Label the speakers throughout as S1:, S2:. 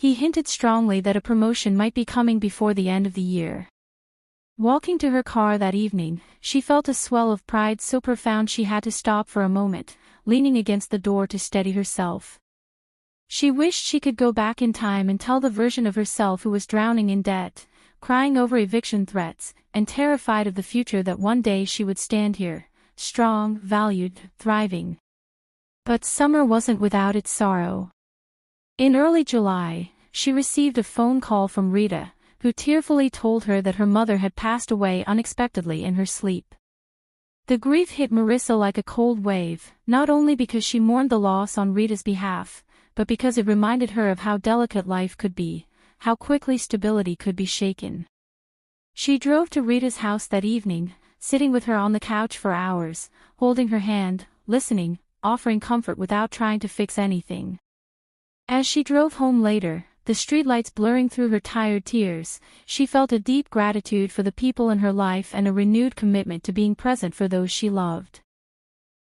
S1: He hinted strongly that a promotion might be coming before the end of the year. Walking to her car that evening, she felt a swell of pride so profound she had to stop for a moment, leaning against the door to steady herself. She wished she could go back in time and tell the version of herself who was drowning in debt, crying over eviction threats, and terrified of the future that one day she would stand here, strong, valued, thriving. But summer wasn't without its sorrow. In early July, she received a phone call from Rita, who tearfully told her that her mother had passed away unexpectedly in her sleep. The grief hit Marissa like a cold wave, not only because she mourned the loss on Rita's behalf, but because it reminded her of how delicate life could be, how quickly stability could be shaken. She drove to Rita's house that evening, sitting with her on the couch for hours, holding her hand, listening, offering comfort without trying to fix anything. As she drove home later, the streetlights blurring through her tired tears, she felt a deep gratitude for the people in her life and a renewed commitment to being present for those she loved.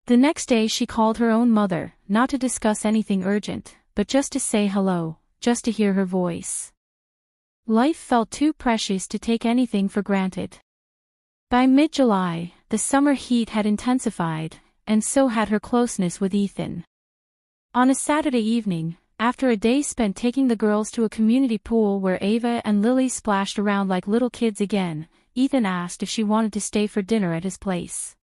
S1: The next day she called her own mother, not to discuss anything urgent, but just to say hello, just to hear her voice. Life felt too precious to take anything for granted. By mid-July, the summer heat had intensified, and so had her closeness with Ethan. On a Saturday evening, after a day spent taking the girls to a community pool where Ava and Lily splashed around like little kids again, Ethan asked if she wanted to stay for dinner at his place.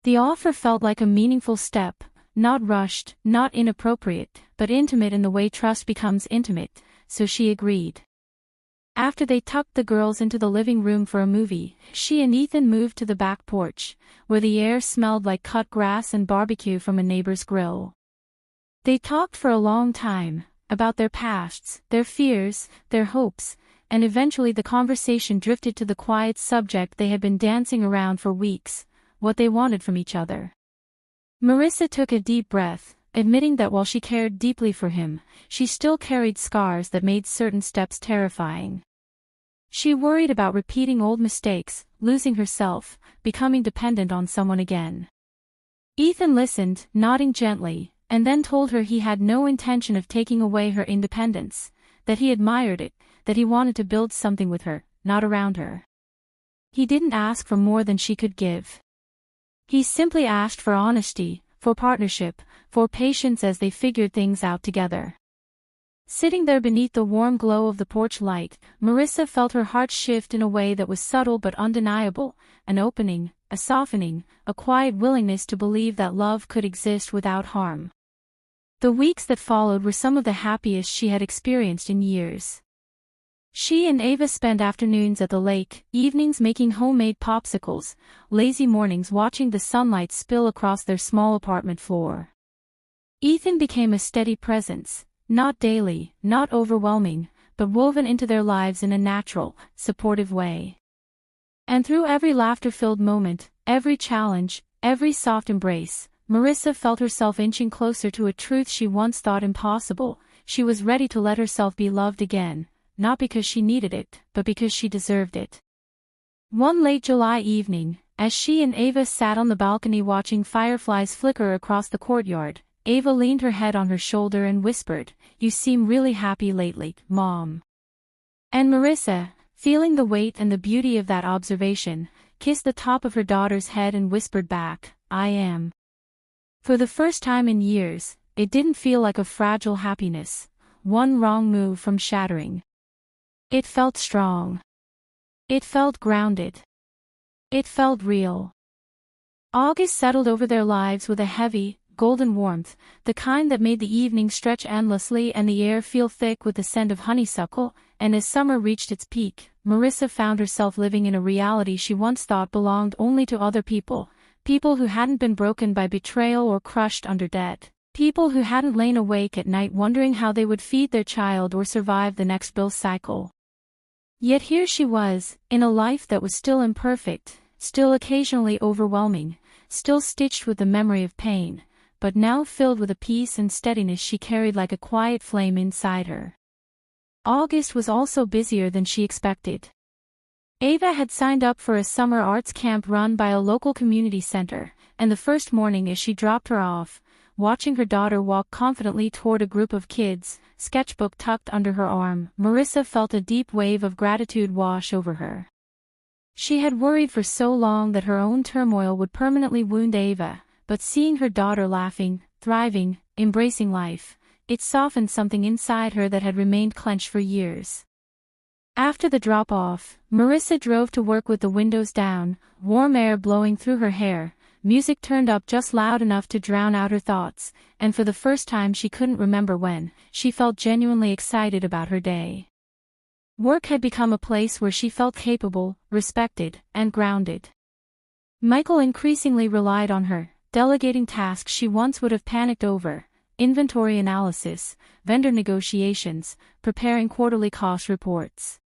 S1: The offer felt like a meaningful step, not rushed, not inappropriate, but intimate in the way trust becomes intimate, so she agreed. After they tucked the girls into the living room for a movie, she and Ethan moved to the back porch, where the air smelled like cut grass and barbecue from a neighbor's grill. They talked for a long time, about their pasts, their fears, their hopes, and eventually the conversation drifted to the quiet subject they had been dancing around for weeks, what they wanted from each other. Marissa took a deep breath, admitting that while she cared deeply for him, she still carried scars that made certain steps terrifying. She worried about repeating old mistakes, losing herself, becoming dependent on someone again. Ethan listened, nodding gently, and then told her he had no intention of taking away her independence, that he admired it, that he wanted to build something with her, not around her. He didn't ask for more than she could give. He simply asked for honesty, for partnership, for patience as they figured things out together. Sitting there beneath the warm glow of the porch light, Marissa felt her heart shift in a way that was subtle but undeniable, an opening, a softening, a quiet willingness to believe that love could exist without harm. The weeks that followed were some of the happiest she had experienced in years. She and Ava spent afternoons at the lake, evenings making homemade popsicles, lazy mornings watching the sunlight spill across their small apartment floor. Ethan became a steady presence, not daily, not overwhelming, but woven into their lives in a natural, supportive way. And through every laughter-filled moment, every challenge, every soft embrace, Marissa felt herself inching closer to a truth she once thought impossible. She was ready to let herself be loved again, not because she needed it, but because she deserved it. One late July evening, as she and Ava sat on the balcony watching fireflies flicker across the courtyard, Ava leaned her head on her shoulder and whispered, "You seem really happy lately, Mom." And Marissa, feeling the weight and the beauty of that observation, kissed the top of her daughter's head and whispered back, "I am." For the first time in years, it didn't feel like a fragile happiness, one wrong move from shattering. It felt strong. It felt grounded. It felt real. August settled over their lives with a heavy, golden warmth, the kind that made the evening stretch endlessly and the air feel thick with the scent of honeysuckle, and as summer reached its peak, Marissa found herself living in a reality she once thought belonged only to other people, people who hadn't been broken by betrayal or crushed under debt, people who hadn't lain awake at night wondering how they would feed their child or survive the next bill cycle. Yet here she was, in a life that was still imperfect, still occasionally overwhelming, still stitched with the memory of pain, but now filled with a peace and steadiness she carried like a quiet flame inside her. August was also busier than she expected. Ava had signed up for a summer arts camp run by a local community center, and the first morning as she dropped her off, watching her daughter walk confidently toward a group of kids, sketchbook tucked under her arm. Marissa felt a deep wave of gratitude wash over her. She had worried for so long that her own turmoil would permanently wound Ava, but seeing her daughter laughing, thriving, embracing life, it softened something inside her that had remained clenched for years. After the drop-off, Marissa drove to work with the windows down, warm air blowing through her hair, music turned up just loud enough to drown out her thoughts, and for the first time she couldn't remember when, she felt genuinely excited about her day. Work had become a place where she felt capable, respected, and grounded. Michael increasingly relied on her, delegating tasks she once would have panicked over: inventory analysis, vendor negotiations, preparing quarterly cost reports.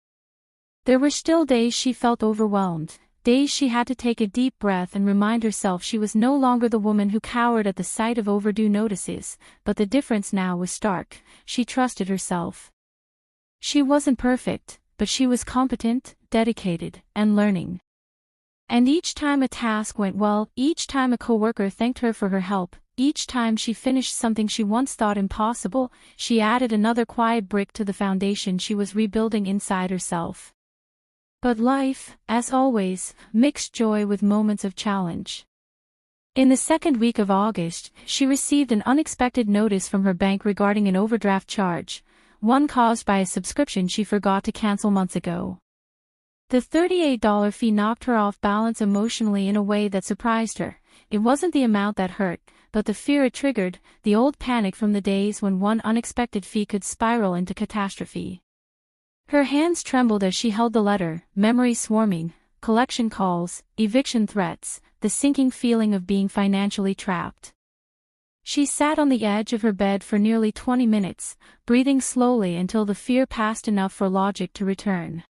S1: There were still days she felt overwhelmed, days she had to take a deep breath and remind herself she was no longer the woman who cowered at the sight of overdue notices, but the difference now was stark: she trusted herself. She wasn't perfect, but she was competent, dedicated, and learning. And each time a task went well, each time a coworker thanked her for her help, each time she finished something she once thought impossible, she added another quiet brick to the foundation she was rebuilding inside herself. But life, as always, mixed joy with moments of challenge. In the second week of August, she received an unexpected notice from her bank regarding an overdraft charge, one caused by a subscription she forgot to cancel months ago. The $38 fee knocked her off balance emotionally in a way that surprised her. It wasn't the amount that hurt, but the fear it triggered, the old panic from the days when one unexpected fee could spiral into catastrophe. Her hands trembled as she held the letter, memories swarming, collection calls, eviction threats, the sinking feeling of being financially trapped. She sat on the edge of her bed for nearly 20 minutes, breathing slowly until the fear passed enough for logic to return.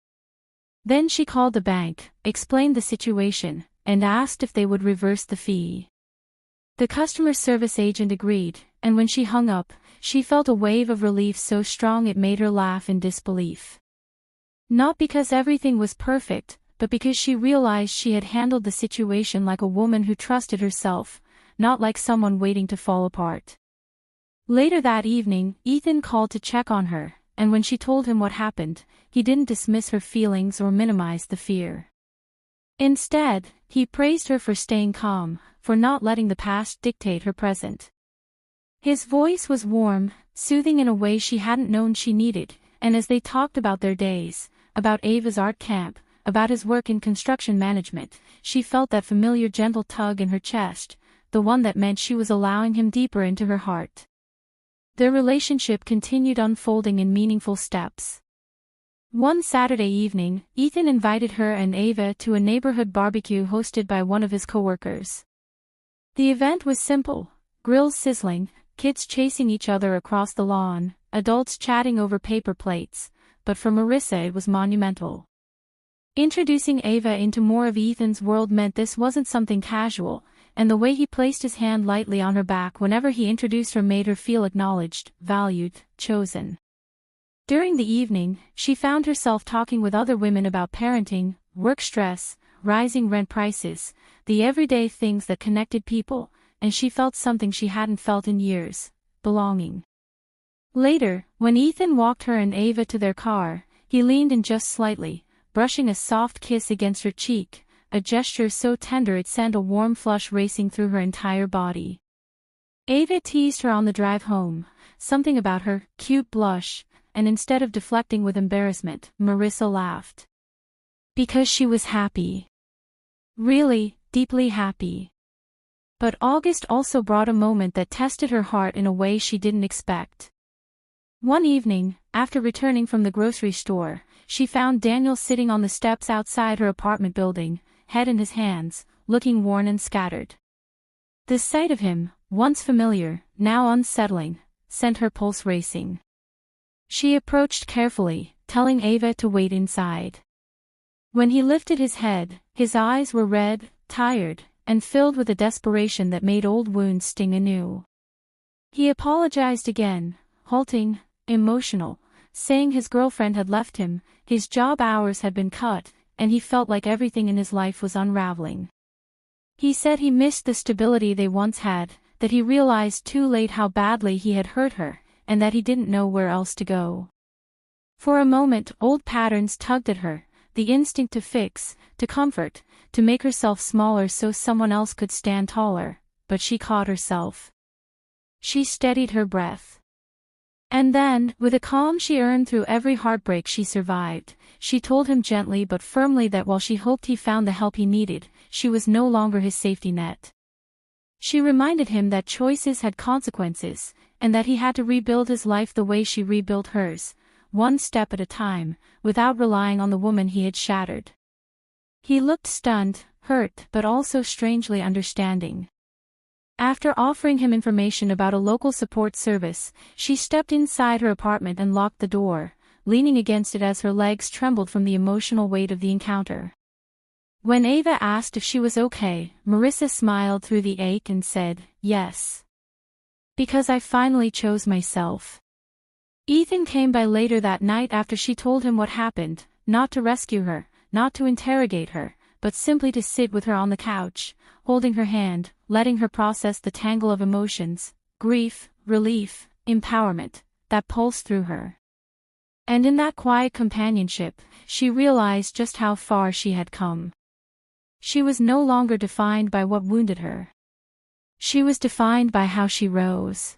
S1: Then she called the bank, explained the situation, and asked if they would reverse the fee. The customer service agent agreed, and when she hung up, she felt a wave of relief so strong it made her laugh in disbelief. Not because everything was perfect, but because she realized she had handled the situation like a woman who trusted herself, not like someone waiting to fall apart. Later that evening, Ethan called to check on her, and when she told him what happened, he didn't dismiss her feelings or minimize the fear. Instead, he praised her for staying calm, for not letting the past dictate her present. His voice was warm, soothing in a way she hadn't known she needed, and as they talked about their days, about Ava's art camp, about his work in construction management, she felt that familiar gentle tug in her chest, the one that meant she was allowing him deeper into her heart. Their relationship continued unfolding in meaningful steps. One Saturday evening, Ethan invited her and Ava to a neighborhood barbecue hosted by one of his coworkers. The event was simple: grills sizzling, kids chasing each other across the lawn, adults chatting over paper plates, but for Marissa it was monumental. Introducing Ava into more of Ethan's world meant this wasn't something casual, and the way he placed his hand lightly on her back whenever he introduced her made her feel acknowledged, valued, chosen. During the evening, she found herself talking with other women about parenting, work stress, rising rent prices, the everyday things that connected people, and she felt something she hadn't felt in years: belonging. Later, when Ethan walked her and Ava to their car, he leaned in just slightly, brushing a soft kiss against her cheek, a gesture so tender it sent a warm flush racing through her entire body. Ava teased her on the drive home, something about her cute blush, and instead of deflecting with embarrassment, Marissa laughed. Because she was happy. Really, deeply happy. But August also brought a moment that tested her heart in a way she didn't expect. One evening, after returning from the grocery store, she found Daniel sitting on the steps outside her apartment building, head in his hands, looking worn and scattered. The sight of him, once familiar, now unsettling, sent her pulse racing. She approached carefully, telling Ava to wait inside. When he lifted his head, his eyes were red, tired, and filled with a desperation that made old wounds sting anew. He apologized again, halting, emotional, saying his girlfriend had left him, his job hours had been cut, and he felt like everything in his life was unraveling. He said he missed the stability they once had, that he realized too late how badly he had hurt her, and that he didn't know where else to go. For a moment, old patterns tugged at her, the instinct to fix, to comfort, to make herself smaller so someone else could stand taller, but she caught herself. She steadied her breath. And then, with a calm she earned through every heartbreak she survived, she told him gently but firmly that while she hoped he found the help he needed, she was no longer his safety net. She reminded him that choices had consequences, and that he had to rebuild his life the way she rebuilt hers, one step at a time, without relying on the woman he had shattered. He looked stunned, hurt, but also strangely understanding. After offering him information about a local support service, she stepped inside her apartment and locked the door, leaning against it as her legs trembled from the emotional weight of the encounter. When Ava asked if she was okay, Marissa smiled through the ache and said, "Yes. Because I finally chose myself." Ethan came by later that night after she told him what happened, not to rescue her, not to interrogate her, but simply to sit with her on the couch, holding her hand, letting her process the tangle of emotions, grief, relief, empowerment, that pulsed through her. And in that quiet companionship, she realized just how far she had come. She was no longer defined by what wounded her. She was defined by how she rose.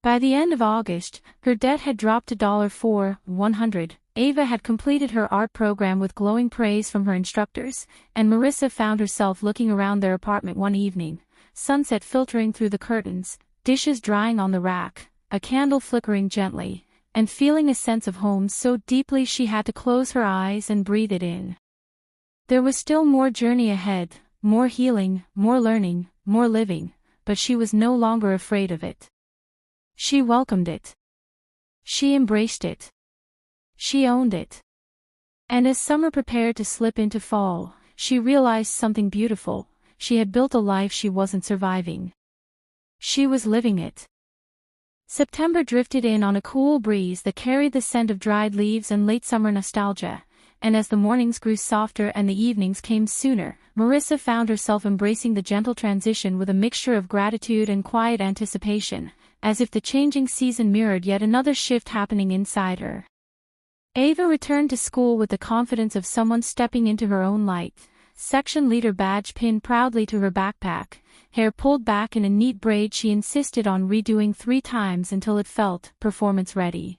S1: By the end of August, her debt had dropped to $4,100. Ava had completed her art program with glowing praise from her instructors, and Marissa found herself looking around their apartment one evening, sunset filtering through the curtains, dishes drying on the rack, a candle flickering gently, and feeling a sense of home so deeply she had to close her eyes and breathe it in. There was still more journey ahead, more healing, more learning, more living, but she was no longer afraid of it. She welcomed it. She embraced it. She owned it. And as summer prepared to slip into fall, she realized something beautiful: she had built a life she wasn't surviving. She was living it. September drifted in on a cool breeze that carried the scent of dried leaves and late summer nostalgia, and as the mornings grew softer and the evenings came sooner, Marissa found herself embracing the gentle transition with a mixture of gratitude and quiet anticipation, as if the changing season mirrored yet another shift happening inside her. Ava returned to school with the confidence of someone stepping into her own light, section leader badge pinned proudly to her backpack, hair pulled back in a neat braid she insisted on redoing 3 times until it felt performance-ready.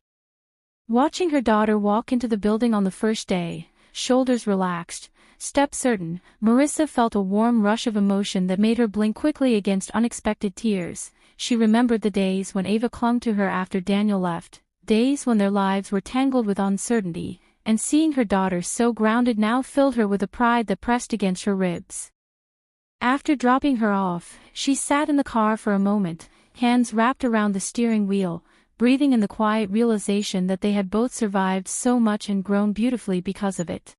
S1: Watching her daughter walk into the building on the first day, shoulders relaxed, step certain, Marissa felt a warm rush of emotion that made her blink quickly against unexpected tears. She remembered the days when Ava clung to her after Daniel left, days when their lives were tangled with uncertainty, and seeing her daughter so grounded now filled her with a pride that pressed against her ribs. After dropping her off, she sat in the car for a moment, hands wrapped around the steering wheel, breathing in the quiet realization that they had both survived so much and grown beautifully because of it.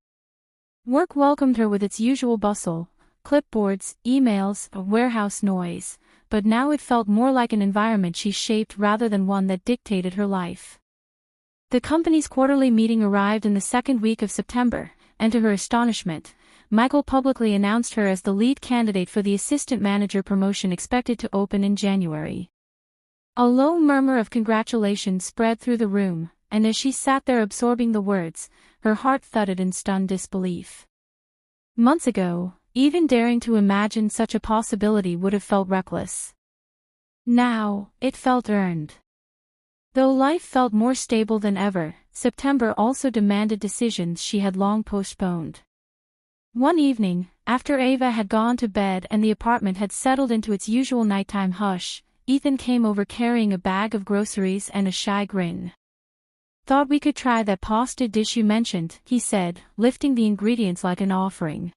S1: Work welcomed her with its usual bustle, clipboards, emails, a warehouse noise, but now it felt more like an environment she shaped rather than one that dictated her life. The company's quarterly meeting arrived in the second week of September, and to her astonishment, Michael publicly announced her as the lead candidate for the assistant manager promotion expected to open in January. A low murmur of congratulations spread through the room, and as she sat there absorbing the words, her heart thudded in stunned disbelief. Months ago, even daring to imagine such a possibility would have felt reckless. Now, it felt earned. Though life felt more stable than ever, September also demanded decisions she had long postponed. One evening, after Ava had gone to bed and the apartment had settled into its usual nighttime hush, Ethan came over carrying a bag of groceries and a shy grin. "Thought we could try that pasta dish you mentioned," he said, lifting the ingredients like an offering.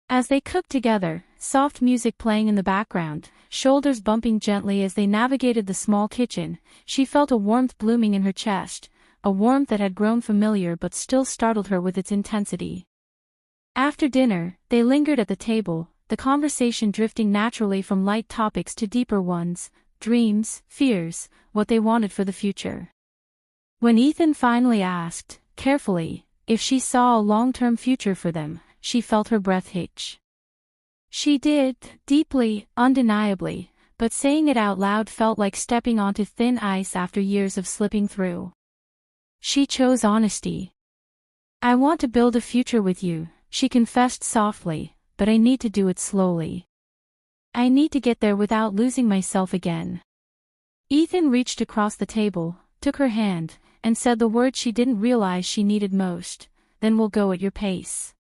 S1: As they cooked together, soft music playing in the background, shoulders bumping gently as they navigated the small kitchen, she felt a warmth blooming in her chest, a warmth that had grown familiar but still startled her with its intensity. After dinner, they lingered at the table, the conversation drifting naturally from light topics to deeper ones, dreams, fears, what they wanted for the future. When Ethan finally asked, carefully, if she saw a long-term future for them, she felt her breath hitch. She did, deeply, undeniably, but saying it out loud felt like stepping onto thin ice after years of slipping through. She chose honesty. "I want to build a future with you," she confessed softly, "but I need to do it slowly. I need to get there without losing myself again." Ethan reached across the table, took her hand, and said the words she didn't realize she needed most: "Then we'll go at your pace.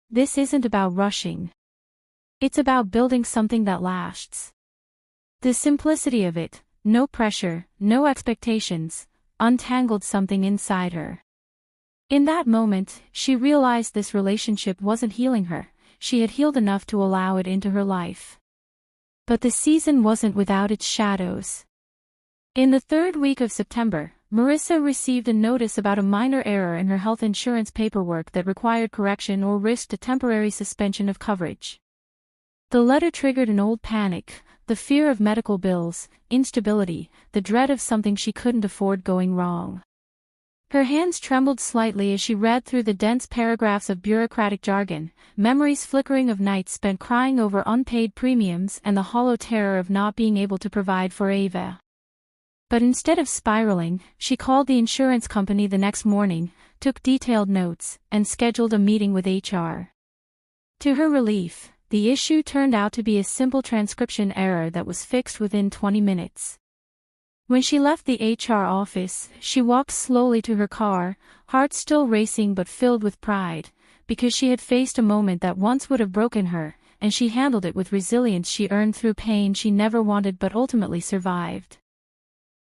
S1: This isn't about rushing. It's about building something that lasts." The simplicity of it, no pressure, no expectations, untangled something inside her. In that moment, she realized this relationship wasn't healing her. She had healed enough to allow it into her life. But the season wasn't without its shadows. In the third week of September, Marissa received a notice about a minor error in her health insurance paperwork that required correction or risked a temporary suspension of coverage. The letter triggered an old panic, the fear of medical bills, instability, the dread of something she couldn't afford going wrong. Her hands trembled slightly as she read through the dense paragraphs of bureaucratic jargon, memories flickering of nights spent crying over unpaid premiums and the hollow terror of not being able to provide for Ava. But instead of spiraling, she called the insurance company the next morning, took detailed notes, and scheduled a meeting with HR. To her relief, the issue turned out to be a simple transcription error that was fixed within 20 minutes. When she left the HR office, she walked slowly to her car, heart still racing but filled with pride, because she had faced a moment that once would have broken her, and she handled it with resilience she earned through pain she never wanted but ultimately survived.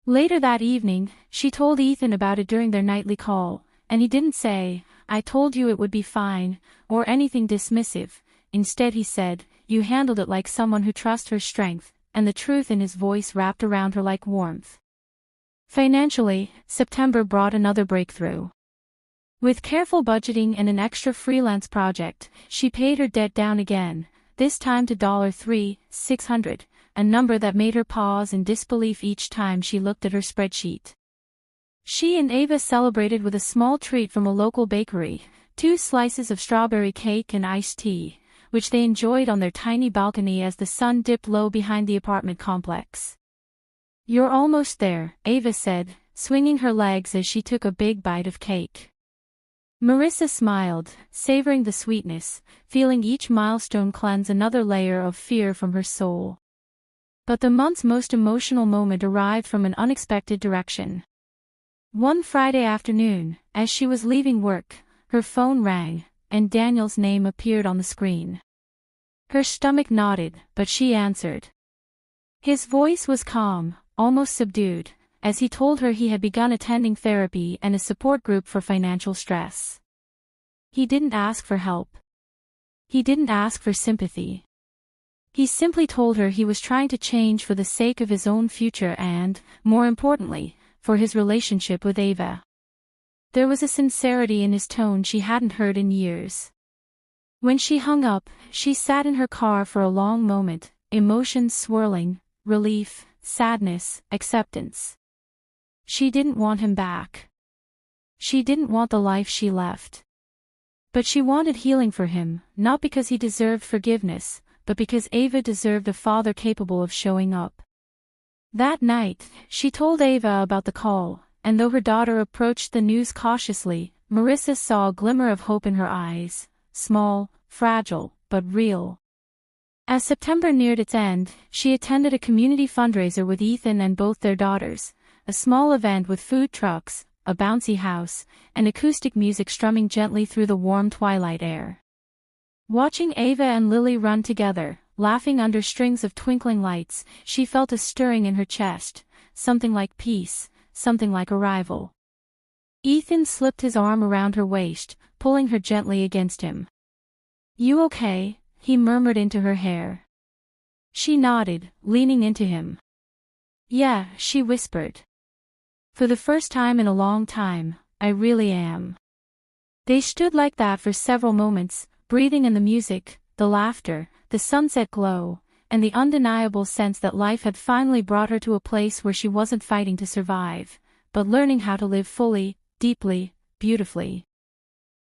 S1: Later that evening, she told Ethan about it during their nightly call, and he didn't say, "I told you it would be fine," or anything dismissive. Instead he said, "You handled it like someone who trusts her strength," and the truth in his voice wrapped around her like warmth. Financially, September brought another breakthrough. With careful budgeting and an extra freelance project, she paid her debt down again, this time to $3,600, a number that made her pause in disbelief each time she looked at her spreadsheet. She and Ava celebrated with a small treat from a local bakery, 2 slices of strawberry cake and iced tea, which they enjoyed on their tiny balcony as the sun dipped low behind the apartment complex. "You're almost there," Ava said, swinging her legs as she took a big bite of cake. Marissa smiled, savoring the sweetness, feeling each milestone cleanse another layer of fear from her soul. But the month's most emotional moment arrived from an unexpected direction. One Friday afternoon, as she was leaving work, her phone rang, and Daniel's name appeared on the screen. Her stomach knotted, but she answered. His voice was calm, almost subdued, as he told her he had begun attending therapy and a support group for financial stress. He didn't ask for help. He didn't ask for sympathy. He simply told her he was trying to change for the sake of his own future and, more importantly, for his relationship with Ava. There was a sincerity in his tone she hadn't heard in years. When she hung up, she sat in her car for a long moment, emotions swirling, relief, sadness, acceptance. She didn't want him back. She didn't want the life she left. But she wanted healing for him, not because he deserved forgiveness, but because Ava deserved a father capable of showing up. That night, she told Ava about the call, and though her daughter approached the news cautiously, Marissa saw a glimmer of hope in her eyes, small, fragile, but real. As September neared its end, she attended a community fundraiser with Ethan and both their daughters, a small event with food trucks, a bouncy house, and acoustic music strumming gently through the warm twilight air. Watching Ava and Lily run together, laughing under strings of twinkling lights, she felt a stirring in her chest, something like peace, something like arrival. Ethan slipped his arm around her waist, pulling her gently against him. "You okay?" he murmured into her hair. She nodded, leaning into him. "Yeah," she whispered. "For the first time in a long time, I really am." They stood like that for several moments, breathing in the music, the laughter, the sunset glow, and the undeniable sense that life had finally brought her to a place where she wasn't fighting to survive, but learning how to live fully, deeply, beautifully.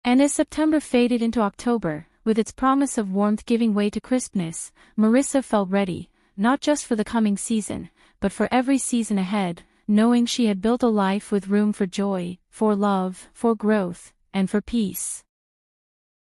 S1: And as September faded into October, with its promise of warmth giving way to crispness, Marissa felt ready, not just for the coming season, but for every season ahead, knowing she had built a life with room for joy, for love, for growth, and for peace.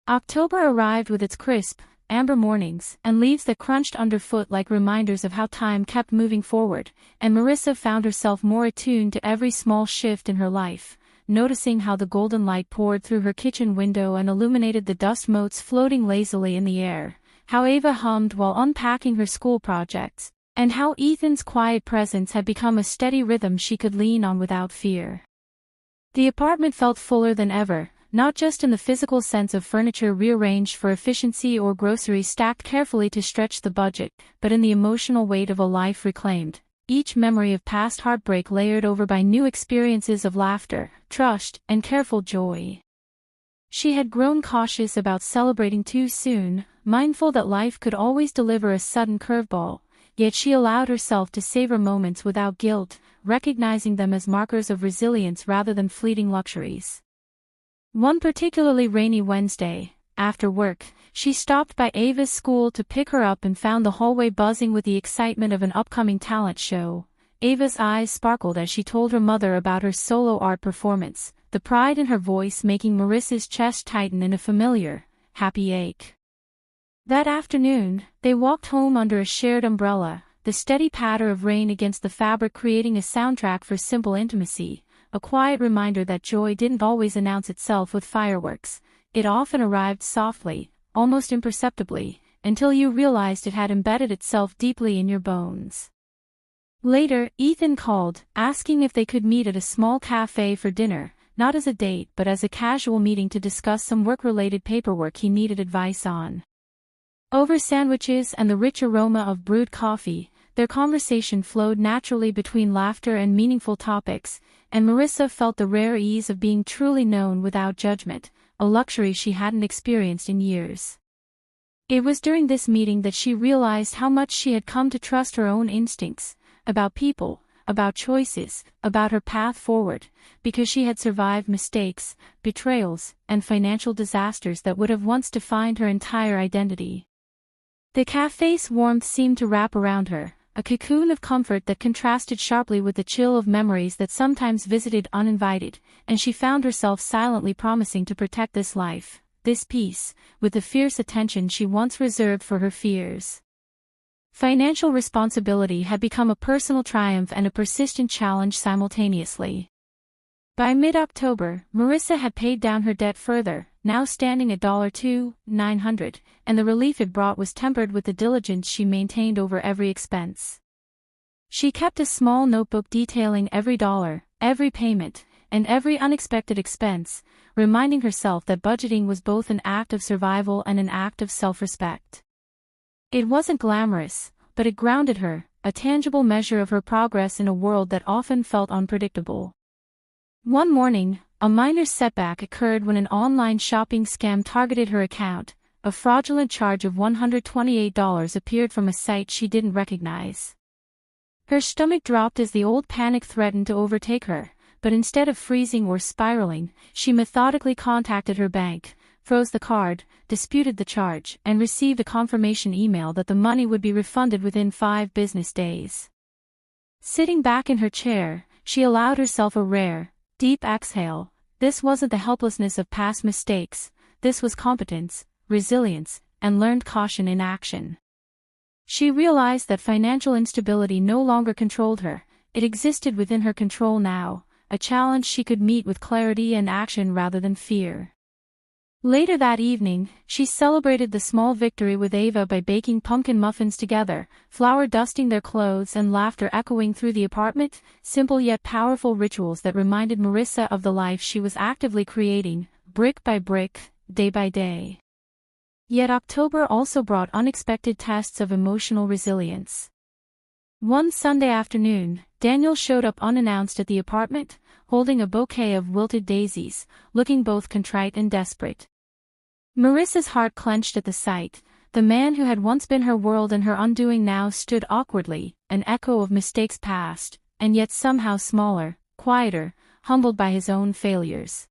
S1: October arrived with its crisp, amber mornings and leaves that crunched underfoot like reminders of how time kept moving forward, and Marissa found herself more attuned to every small shift in her life, noticing how the golden light poured through her kitchen window and illuminated the dust motes floating lazily in the air, how Ava hummed while unpacking her school projects, and how Ethan's quiet presence had become a steady rhythm she could lean on without fear. The apartment felt fuller than ever, not just in the physical sense of furniture rearranged for efficiency or groceries stacked carefully to stretch the budget, but in the emotional weight of a life reclaimed, each memory of past heartbreak layered over by new experiences of laughter, trust, and careful joy. She had grown cautious about celebrating too soon, mindful that life could always deliver a sudden curveball, yet she allowed herself to savor moments without guilt, recognizing them as markers of resilience rather than fleeting luxuries. One particularly rainy Wednesday, after work, she stopped by Ava's school to pick her up and found the hallway buzzing with the excitement of an upcoming talent show. Ava's eyes sparkled as she told her mother about her solo art performance, the pride in her voice making Marissa's chest tighten in a familiar, happy ache. That afternoon, they walked home under a shared umbrella, the steady patter of rain against the fabric creating a soundtrack for simple intimacy, a quiet reminder that joy didn't always announce itself with fireworks. It often arrived softly, almost imperceptibly, until you realized it had embedded itself deeply in your bones. Later, Ethan called, asking if they could meet at a small cafe for dinner, not as a date but as a casual meeting to discuss some work-related paperwork he needed advice on. Over sandwiches and the rich aroma of brewed coffee, their conversation flowed naturally between laughter and meaningful topics, and Marissa felt the rare ease of being truly known without judgment, a luxury she hadn't experienced in years. It was during this meeting that she realized how much she had come to trust her own instincts, about people, about choices, about her path forward, because she had survived mistakes, betrayals, and financial disasters that would have once defined her entire identity. The cafe's warmth seemed to wrap around her, a cocoon of comfort that contrasted sharply with the chill of memories that sometimes visited uninvited, and she found herself silently promising to protect this life, this peace, with the fierce attention she once reserved for her fears. Financial responsibility had become a personal triumph and a persistent challenge simultaneously. By mid-October, Marissa had paid down her debt further, now standing at $2,900, and the relief it brought was tempered with the diligence she maintained over every expense. She kept a small notebook detailing every dollar, every payment, and every unexpected expense, reminding herself that budgeting was both an act of survival and an act of self-respect. It wasn't glamorous, but it grounded her, a tangible measure of her progress in a world that often felt unpredictable. One morning, a minor setback occurred when an online shopping scam targeted her account. A fraudulent charge of $128 appeared from a site she didn't recognize. Her stomach dropped as the old panic threatened to overtake her, but instead of freezing or spiraling, she methodically contacted her bank, froze the card, disputed the charge, and received a confirmation email that the money would be refunded within 5 business days. Sitting back in her chair, she allowed herself a rare, deep exhale. This wasn't the helplessness of past mistakes, this was competence, resilience, and learned caution in action. She realized that financial instability no longer controlled her, it existed within her control now, a challenge she could meet with clarity and action rather than fear. Later that evening, she celebrated the small victory with Ava by baking pumpkin muffins together, flour dusting their clothes and laughter echoing through the apartment, simple yet powerful rituals that reminded Marissa of the life she was actively creating, brick by brick, day by day. Yet October also brought unexpected tests of emotional resilience. One Sunday afternoon, Daniel showed up unannounced at the apartment, holding a bouquet of wilted daisies, looking both contrite and desperate. Marissa's heart clenched at the sight. The man who had once been her world and her undoing now stood awkwardly, an echo of mistakes past, and yet somehow smaller, quieter, humbled by his own failures.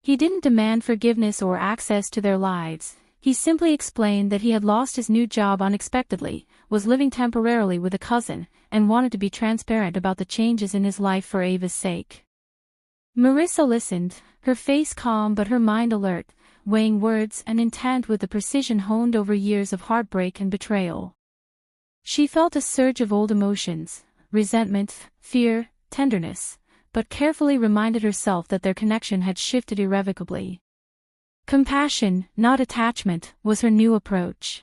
S1: He didn't demand forgiveness or access to their lives, He simply explained that he had lost his new job unexpectedly, was living temporarily with a cousin, and wanted to be transparent about the changes in his life for Ava's sake. Marissa listened, her face calm but her mind alert, weighing words and intent with the precision honed over years of heartbreak and betrayal. She felt a surge of old emotions, resentment, fear, tenderness, but carefully reminded herself that their connection had shifted irrevocably. Compassion, not attachment, was her new approach.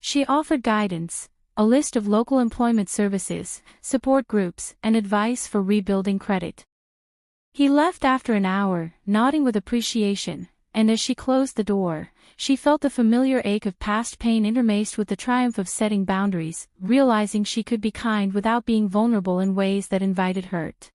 S1: She offered guidance, a list of local employment services, support groups, and advice for rebuilding credit. He left after an hour, nodding with appreciation, and as she closed the door, she felt the familiar ache of past pain interlaced with the triumph of setting boundaries, realizing she could be kind without being vulnerable in ways that invited hurt.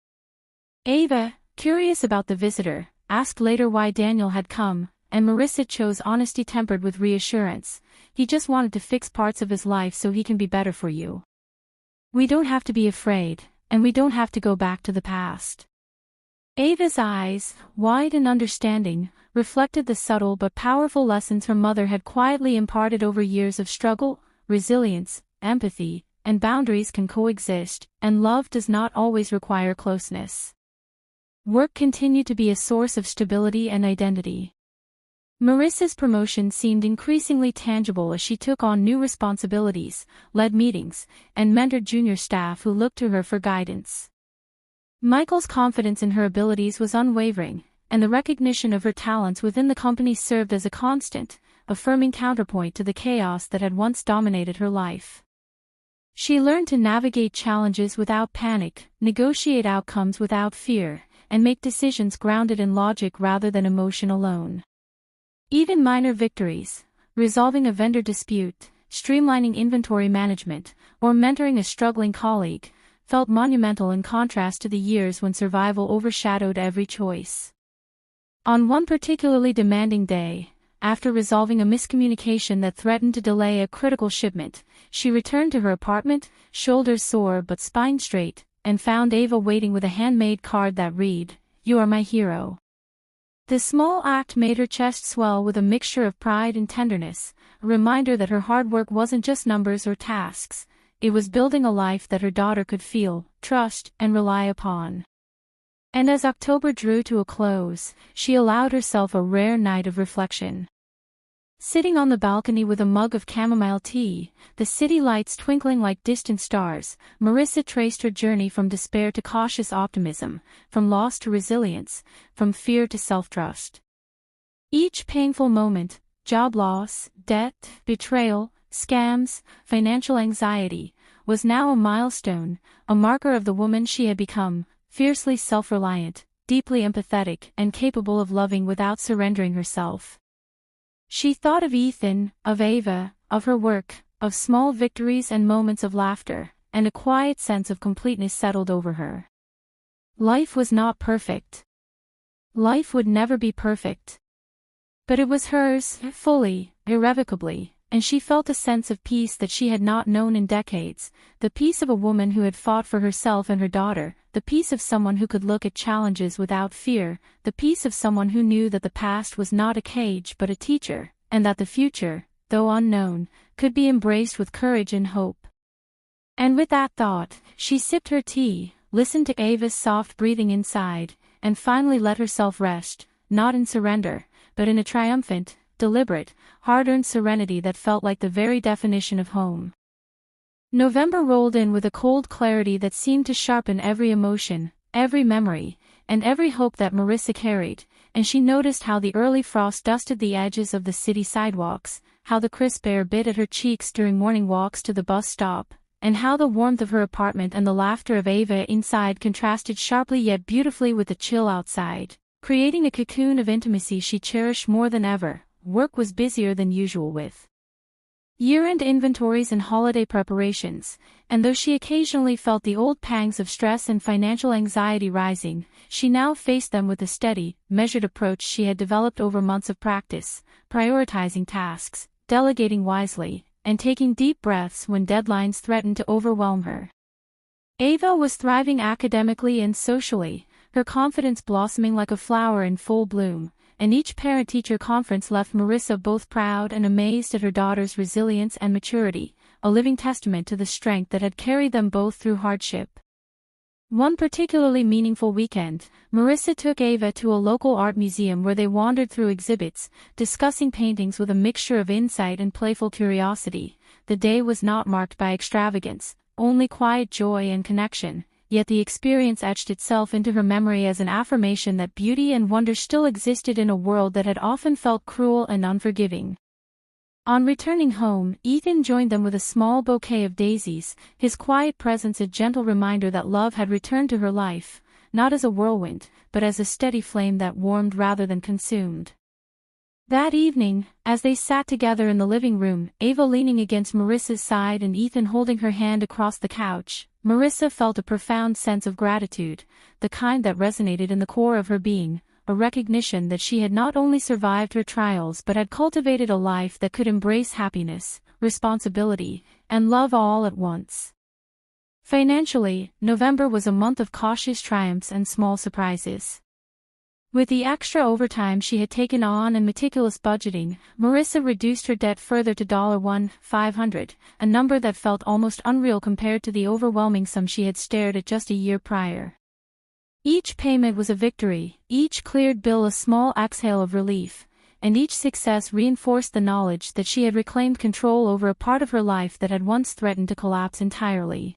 S1: Ava, curious about the visitor, asked later why Daniel had come, and Marissa chose honesty tempered with reassurance. He just wanted to fix parts of his life so he can be better for you. We don't have to be afraid, and we don't have to go back to the past. Ava's eyes, wide and understanding, reflected the subtle but powerful lessons her mother had quietly imparted over years of struggle, resilience, empathy, and boundaries can coexist, and love does not always require closeness. Work continued to be a source of stability and identity. Marissa's promotion seemed increasingly tangible as she took on new responsibilities, led meetings, and mentored junior staff who looked to her for guidance. Michael's confidence in her abilities was unwavering, and the recognition of her talents within the company served as a constant, affirming counterpoint to the chaos that had once dominated her life. She learned to navigate challenges without panic, negotiate outcomes without fear, and make decisions grounded in logic rather than emotion alone. Even minor victories, resolving a vendor dispute, streamlining inventory management, or mentoring a struggling colleague, felt monumental in contrast to the years when survival overshadowed every choice. On one particularly demanding day, after resolving a miscommunication that threatened to delay a critical shipment, she returned to her apartment, shoulders sore but spine straight, and found Ava waiting with a handmade card that read, "You are my hero." The small act made her chest swell with a mixture of pride and tenderness, a reminder that her hard work wasn't just numbers or tasks, it was building a life that her daughter could feel, trust, and rely upon. And as October drew to a close, she allowed herself a rare night of reflection. Sitting on the balcony with a mug of chamomile tea, the city lights twinkling like distant stars, Marissa traced her journey from despair to cautious optimism, from loss to resilience, from fear to self-trust. Each painful moment, job loss, debt, betrayal, scams, financial anxiety, was now a milestone, a marker of the woman she had become, fiercely self-reliant, deeply empathetic, and capable of loving without surrendering herself. She thought of Ethan, of Ava, of her work, of small victories and moments of laughter, and a quiet sense of completeness settled over her. Life was not perfect. Life would never be perfect. But it was hers, fully, irrevocably, and she felt a sense of peace that she had not known in decades, the peace of a woman who had fought for herself and her daughter, the peace of someone who could look at challenges without fear, the peace of someone who knew that the past was not a cage but a teacher, and that the future, though unknown, could be embraced with courage and hope. And with that thought, she sipped her tea, listened to Ava's soft breathing inside, and finally let herself rest, not in surrender, but in a triumphant, deliberate, hard-earned serenity that felt like the very definition of home. November rolled in with a cold clarity that seemed to sharpen every emotion, every memory, and every hope that Marissa carried, and she noticed how the early frost dusted the edges of the city sidewalks, how the crisp air bit at her cheeks during morning walks to the bus stop, and how the warmth of her apartment and the laughter of Ava inside contrasted sharply yet beautifully with the chill outside, creating a cocoon of intimacy she cherished more than ever. Work was busier than usual with year-end inventories and holiday preparations, and though she occasionally felt the old pangs of stress and financial anxiety rising, she now faced them with the steady, measured approach she had developed over months of practice, prioritizing tasks, delegating wisely, and taking deep breaths when deadlines threatened to overwhelm her. Ava was thriving academically and socially, her confidence blossoming like a flower in full bloom, and each parent-teacher conference left Marissa both proud and amazed at her daughter's resilience and maturity, a living testament to the strength that had carried them both through hardship. One particularly meaningful weekend, Marissa took Ava to a local art museum where they wandered through exhibits, discussing paintings with a mixture of insight and playful curiosity. The day was not marked by extravagance, only quiet joy and connection, yet the experience etched itself into her memory as an affirmation that beauty and wonder still existed in a world that had often felt cruel and unforgiving. On returning home, Ethan joined them with a small bouquet of daisies, his quiet presence a gentle reminder that love had returned to her life, not as a whirlwind, but as a steady flame that warmed rather than consumed. That evening, as they sat together in the living room, Ava leaning against Marissa's side and Ethan holding her hand across the couch, Marissa felt a profound sense of gratitude, the kind that resonated in the core of her being, a recognition that she had not only survived her trials but had cultivated a life that could embrace happiness, responsibility, and love all at once. Financially, November was a month of cautious triumphs and small surprises. With the extra overtime she had taken on and meticulous budgeting, Marissa reduced her debt further to $1,500, a number that felt almost unreal compared to the overwhelming sum she had stared at just a year prior. Each payment was a victory, each cleared bill a small exhale of relief, and each success reinforced the knowledge that she had reclaimed control over a part of her life that had once threatened to collapse entirely.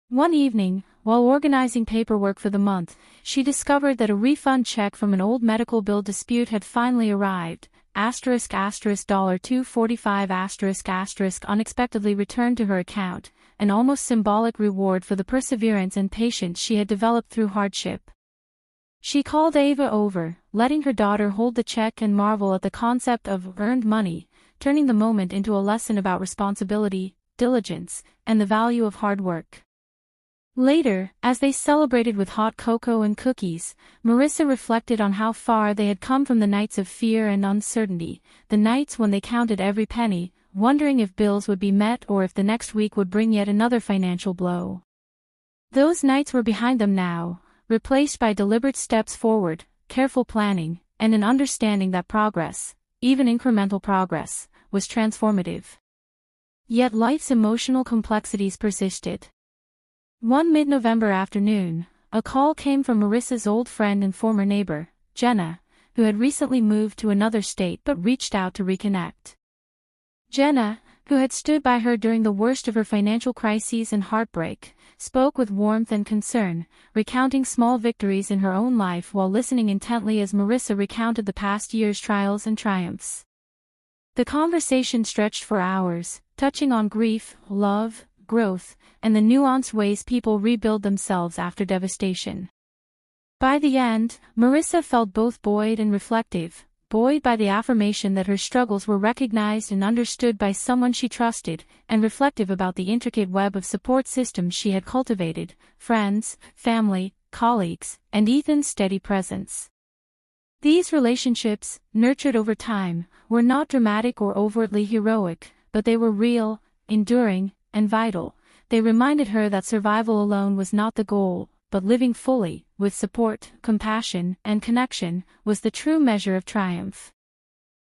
S1: One evening, while organizing paperwork for the month, she discovered that a refund check from an old medical bill dispute had finally arrived, $245 unexpectedly returned to her account, an almost symbolic reward for the perseverance and patience she had developed through hardship. She called Ava over, letting her daughter hold the check and marvel at the concept of earned money, turning the moment into a lesson about responsibility, diligence, and the value of hard work. Later, as they celebrated with hot cocoa and cookies, Marissa reflected on how far they had come from the nights of fear and uncertainty, the nights when they counted every penny, wondering if bills would be met or if the next week would bring yet another financial blow. Those nights were behind them now, replaced by deliberate steps forward, careful planning, and an understanding that progress, even incremental progress, was transformative. Yet life's emotional complexities persisted. One mid-November afternoon, a call came from Marissa's old friend and former neighbor, Jenna, who had recently moved to another state but reached out to reconnect. Jenna, who had stood by her during the worst of her financial crises and heartbreak, spoke with warmth and concern, recounting small victories in her own life while listening intently as Marissa recounted the past year's trials and triumphs. The conversation stretched for hours, touching on grief, love, growth, and the nuanced ways people rebuild themselves after devastation. By the end, Marissa felt both buoyed and reflective, buoyed by the affirmation that her struggles were recognized and understood by someone she trusted, and reflective about the intricate web of support systems she had cultivated, friends, family, colleagues, and Ethan's steady presence. These relationships, nurtured over time, were not dramatic or overtly heroic, but they were real, enduring, and vital. They reminded her that survival alone was not the goal, but living fully, with support, compassion, and connection, was the true measure of triumph.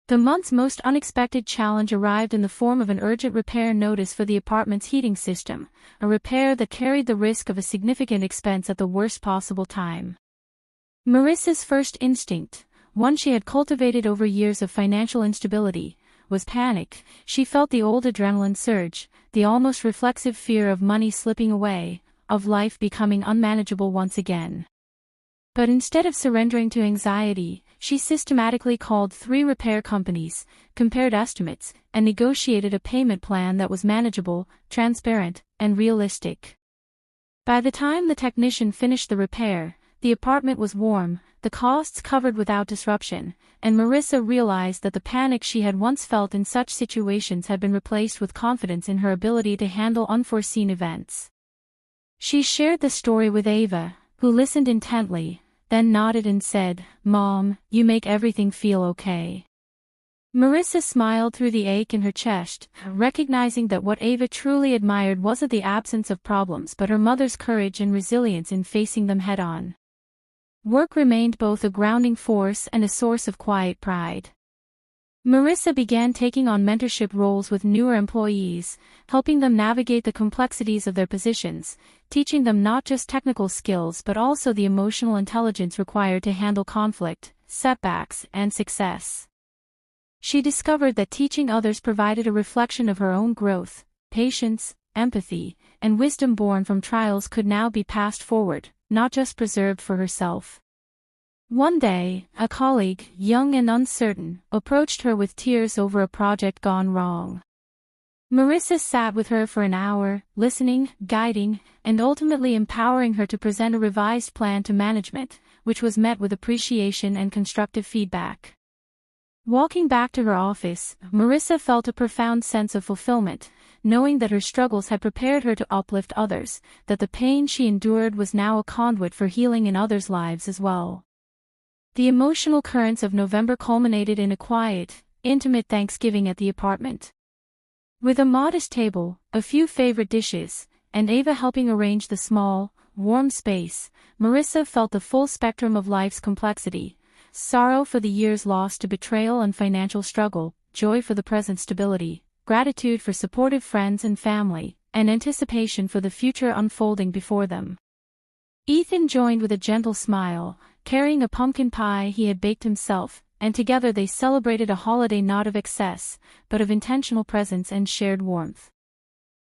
S1: The month's most unexpected challenge arrived in the form of an urgent repair notice for the apartment's heating system, a repair that carried the risk of a significant expense at the worst possible time. Marissa's first instinct, one she had cultivated over years of financial instability, was panic. She felt the old adrenaline surge, the almost reflexive fear of money slipping away, of life becoming unmanageable once again. But instead of surrendering to anxiety, she systematically called 3 repair companies, compared estimates, and negotiated a payment plan that was manageable, transparent, and realistic. By the time the technician finished the repair, the apartment was warm, the costs covered without disruption, and Marissa realized that the panic she had once felt in such situations had been replaced with confidence in her ability to handle unforeseen events. She shared the story with Ava, who listened intently, then nodded and said, "Mom, you make everything feel okay." Marissa smiled through the ache in her chest, recognizing that what Ava truly admired wasn't the absence of problems but her mother's courage and resilience in facing them head-on. Work remained both a grounding force and a source of quiet pride. Marissa began taking on mentorship roles with newer employees, helping them navigate the complexities of their positions, teaching them not just technical skills but also the emotional intelligence required to handle conflict, setbacks, and success. She discovered that teaching others provided a reflection of her own growth, patience, empathy, and wisdom born from trials could now be passed forward, not just preserved for herself. One day, a colleague, young and uncertain, approached her with tears over a project gone wrong. Marissa sat with her for an hour, listening, guiding, and ultimately empowering her to present a revised plan to management, which was met with appreciation and constructive feedback. Walking back to her office, Marissa felt a profound sense of fulfillment, knowing that her struggles had prepared her to uplift others, that the pain she endured was now a conduit for healing in others' lives as well. The emotional currents of November culminated in a quiet, intimate Thanksgiving at the apartment. With a modest table, a few favorite dishes, and Ava helping arrange the small, warm space, Marissa felt the full spectrum of life's complexity: sorrow for the years lost to betrayal and financial struggle, joy for the present stability, gratitude for supportive friends and family, and anticipation for the future unfolding before them. Ethan joined with a gentle smile, carrying a pumpkin pie he had baked himself, and together they celebrated a holiday not of excess, but of intentional presence and shared warmth.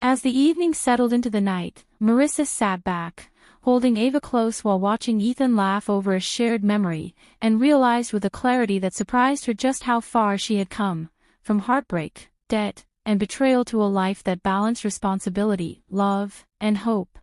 S1: As the evening settled into the night, Marissa sat back, holding Ava close while watching Ethan laugh over a shared memory, and realized with a clarity that surprised her just how far she had come, from heartbreak, debt, and betrayal to a life that balanced responsibility, love, and hope.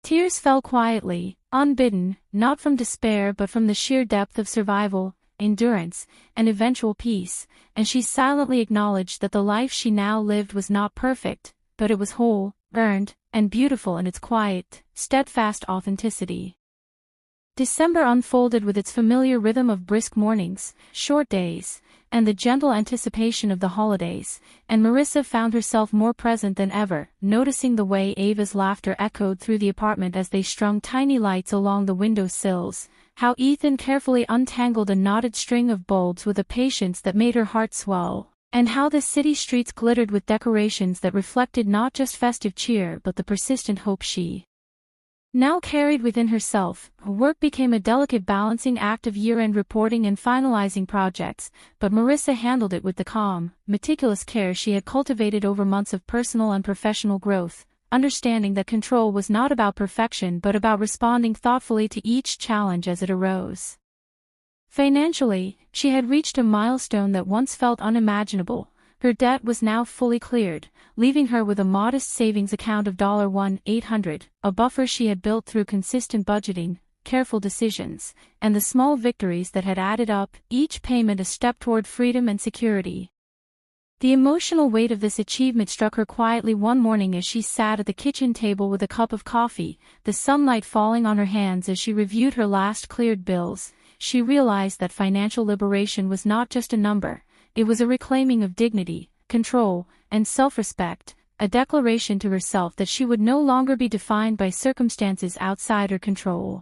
S1: Tears fell quietly, unbidden, not from despair but from the sheer depth of survival, endurance, and eventual peace, and she silently acknowledged that the life she now lived was not perfect, but it was whole, earned, and beautiful in its quiet, steadfast authenticity. December unfolded with its familiar rhythm of brisk mornings, short days, and the gentle anticipation of the holidays, and Marissa found herself more present than ever, noticing the way Ava's laughter echoed through the apartment as they strung tiny lights along the window sills, how Ethan carefully untangled a knotted string of bulbs with a patience that made her heart swell, and how the city streets glittered with decorations that reflected not just festive cheer but the persistent hope she now carried within herself. Work became a delicate balancing act of year-end reporting and finalizing projects, but Marissa handled it with the calm, meticulous care she had cultivated over months of personal and professional growth, understanding that control was not about perfection but about responding thoughtfully to each challenge as it arose. Financially, she had reached a milestone that once felt unimaginable. Her debt was now fully cleared, leaving her with a modest savings account of $1,800, a buffer she had built through consistent budgeting, careful decisions, and the small victories that had added up, each payment a step toward freedom and security. The emotional weight of this achievement struck her quietly one morning as she sat at the kitchen table with a cup of coffee, the sunlight falling on her hands as she reviewed her last cleared bills. She realized that financial liberation was not just a number. It was a reclaiming of dignity, control, and self-respect, a declaration to herself that she would no longer be defined by circumstances outside her control.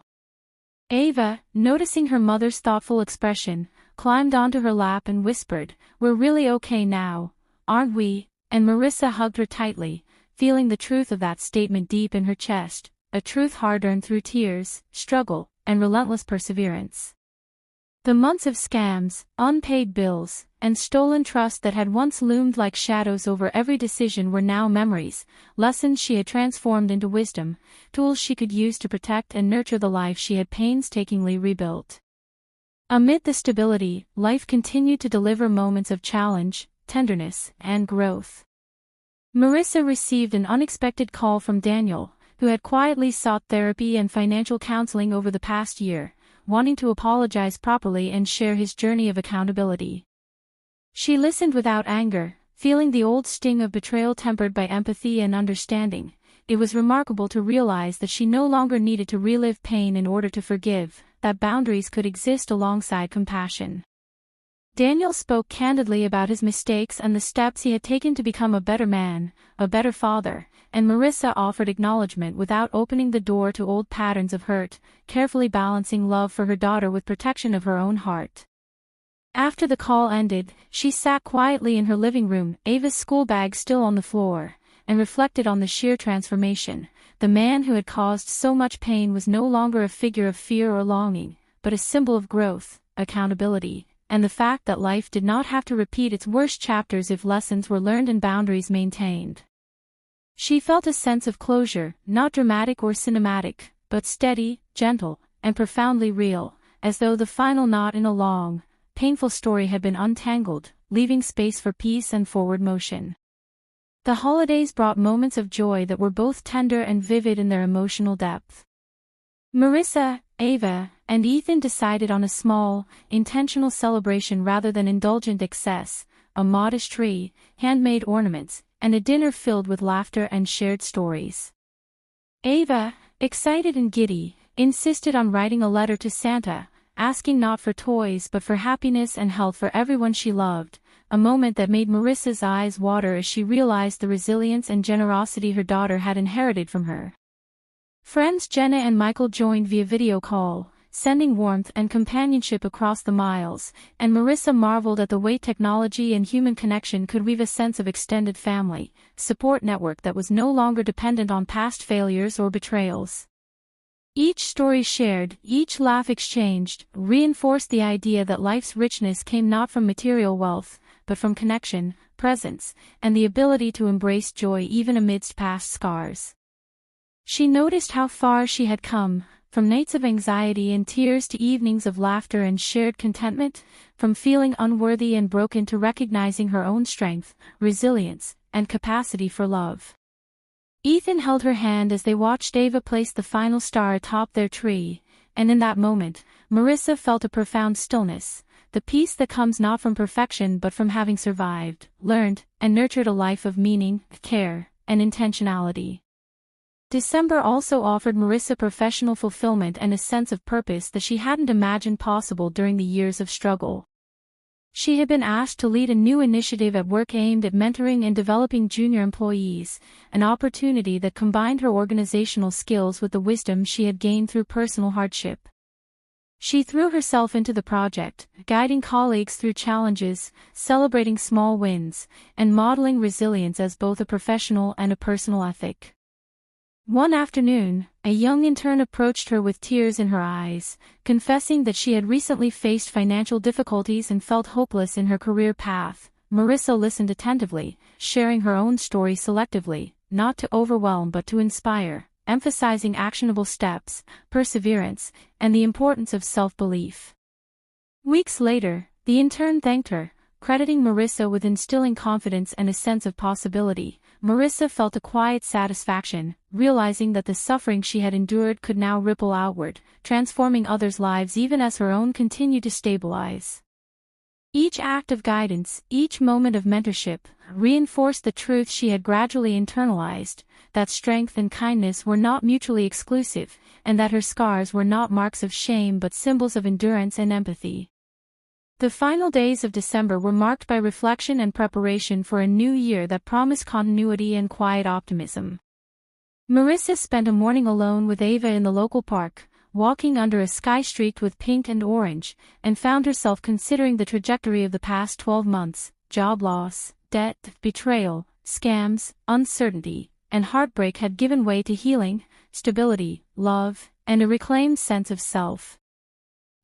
S1: Ava, noticing her mother's thoughtful expression, climbed onto her lap and whispered, "We're really okay now, aren't we?" And Marissa hugged her tightly, feeling the truth of that statement deep in her chest, a truth hard-earned through tears, struggle, and relentless perseverance. The months of scams, unpaid bills, and stolen trust that had once loomed like shadows over every decision were now memories, lessons she had transformed into wisdom, tools she could use to protect and nurture the life she had painstakingly rebuilt. Amid the stability, life continued to deliver moments of challenge, tenderness, and growth. Marissa received an unexpected call from Daniel, who had quietly sought therapy and financial counseling over the past year, wanting to apologize properly and share his journey of accountability. She listened without anger, feeling the old sting of betrayal tempered by empathy and understanding. It was remarkable to realize that she no longer needed to relive pain in order to forgive, that boundaries could exist alongside compassion. Daniel spoke candidly about his mistakes and the steps he had taken to become a better man, a better father, and Marissa offered acknowledgement without opening the door to old patterns of hurt, carefully balancing love for her daughter with protection of her own heart. After the call ended, she sat quietly in her living room, Ava's school bag still on the floor, and reflected on the sheer transformation. The man who had caused so much pain was no longer a figure of fear or longing, but a symbol of growth, accountability, and the fact that life did not have to repeat its worst chapters if lessons were learned and boundaries maintained. She felt a sense of closure, not dramatic or cinematic, but steady, gentle, and profoundly real, as though the final knot in a long, painful story had been untangled, leaving space for peace and forward motion. The holidays brought moments of joy that were both tender and vivid in their emotional depth. Marissa, Ava, and Ethan decided on a small, intentional celebration rather than indulgent excess, a modest tree, handmade ornaments, and a dinner filled with laughter and shared stories. Ava, excited and giddy, insisted on writing a letter to Santa, asking not for toys but for happiness and health for everyone she loved, a moment that made Marissa's eyes water as she realized the resilience and generosity her daughter had inherited from her. Friends Jenna and Michael joined via video call, sending warmth and companionship across the miles, and Marissa marveled at the way technology and human connection could weave a sense of extended family support network that was no longer dependent on past failures or betrayals. Each story shared, each laugh exchanged, reinforced the idea that life's richness came not from material wealth, but from connection, presence, and the ability to embrace joy even amidst past scars. She noticed how far she had come, from nights of anxiety and tears to evenings of laughter and shared contentment, from feeling unworthy and broken to recognizing her own strength, resilience, and capacity for love. Ethan held her hand as they watched Ava place the final star atop their tree, and in that moment, Marissa felt a profound stillness, the peace that comes not from perfection but from having survived, learned, and nurtured a life of meaning, care, and intentionality. December also offered Marissa professional fulfillment and a sense of purpose that she hadn't imagined possible during the years of struggle. She had been asked to lead a new initiative at work aimed at mentoring and developing junior employees, an opportunity that combined her organizational skills with the wisdom she had gained through personal hardship. She threw herself into the project, guiding colleagues through challenges, celebrating small wins, and modeling resilience as both a professional and a personal ethic. One afternoon, a young intern approached her with tears in her eyes, confessing that she had recently faced financial difficulties and felt hopeless in her career path. Marissa listened attentively, sharing her own story selectively, not to overwhelm but to inspire, emphasizing actionable steps, perseverance, and the importance of self-belief. Weeks later, the intern thanked her, crediting Marissa with instilling confidence and a sense of possibility. Marissa felt a quiet satisfaction, realizing that the suffering she had endured could now ripple outward, transforming others' lives even as her own continued to stabilize. Each act of guidance, each moment of mentorship, reinforced the truth she had gradually internalized, that strength and kindness were not mutually exclusive, and that her scars were not marks of shame but symbols of endurance and empathy. The final days of December were marked by reflection and preparation for a new year that promised continuity and quiet optimism. Marissa spent a morning alone with Ava in the local park, walking under a sky streaked with pink and orange, and found herself considering the trajectory of the past 12 months: job loss, debt, betrayal, scams, uncertainty, and heartbreak had given way to healing, stability, love, and a reclaimed sense of self.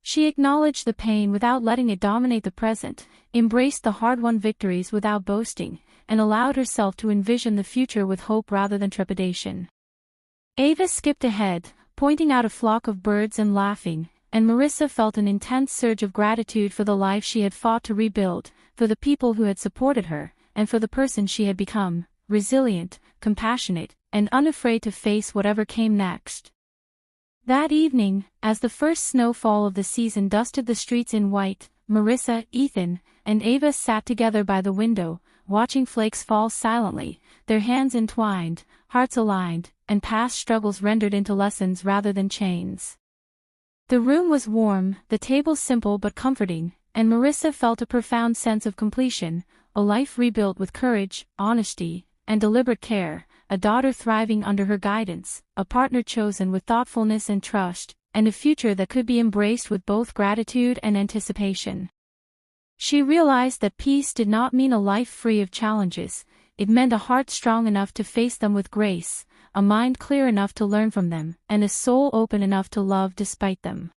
S1: She acknowledged the pain without letting it dominate the present, embraced the hard-won victories without boasting, and allowed herself to envision the future with hope rather than trepidation. Ava skipped ahead, pointing out a flock of birds and laughing, and Marissa felt an intense surge of gratitude for the life she had fought to rebuild, for the people who had supported her, and for the person she had become, resilient, compassionate, and unafraid to face whatever came next. That evening, as the first snowfall of the season dusted the streets in white, Marissa, Ethan, and Ava sat together by the window, watching flakes fall silently, their hands entwined, hearts aligned, and past struggles rendered into lessons rather than chains. The room was warm, the table simple but comforting, and Marissa felt a profound sense of completion, a life rebuilt with courage, honesty, and deliberate care, a daughter thriving under her guidance, a partner chosen with thoughtfulness and trust, and a future that could be embraced with both gratitude and anticipation. She realized that peace did not mean a life free of challenges, it meant a heart strong enough to face them with grace, a mind clear enough to learn from them, and a soul open enough to love despite them.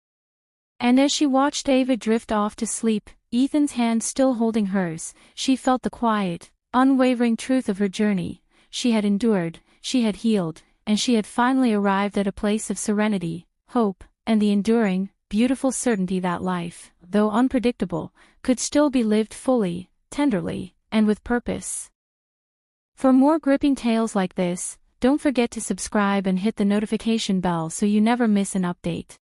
S1: And as she watched Ava drift off to sleep, Ethan's hand still holding hers, she felt the quiet, unwavering truth of her journey. She had endured, she had healed, and she had finally arrived at a place of serenity, hope, and the enduring, beautiful certainty that life, though unpredictable, could still be lived fully, tenderly, and with purpose. For more gripping tales like this, don't forget to subscribe and hit the notification bell so you never miss an update.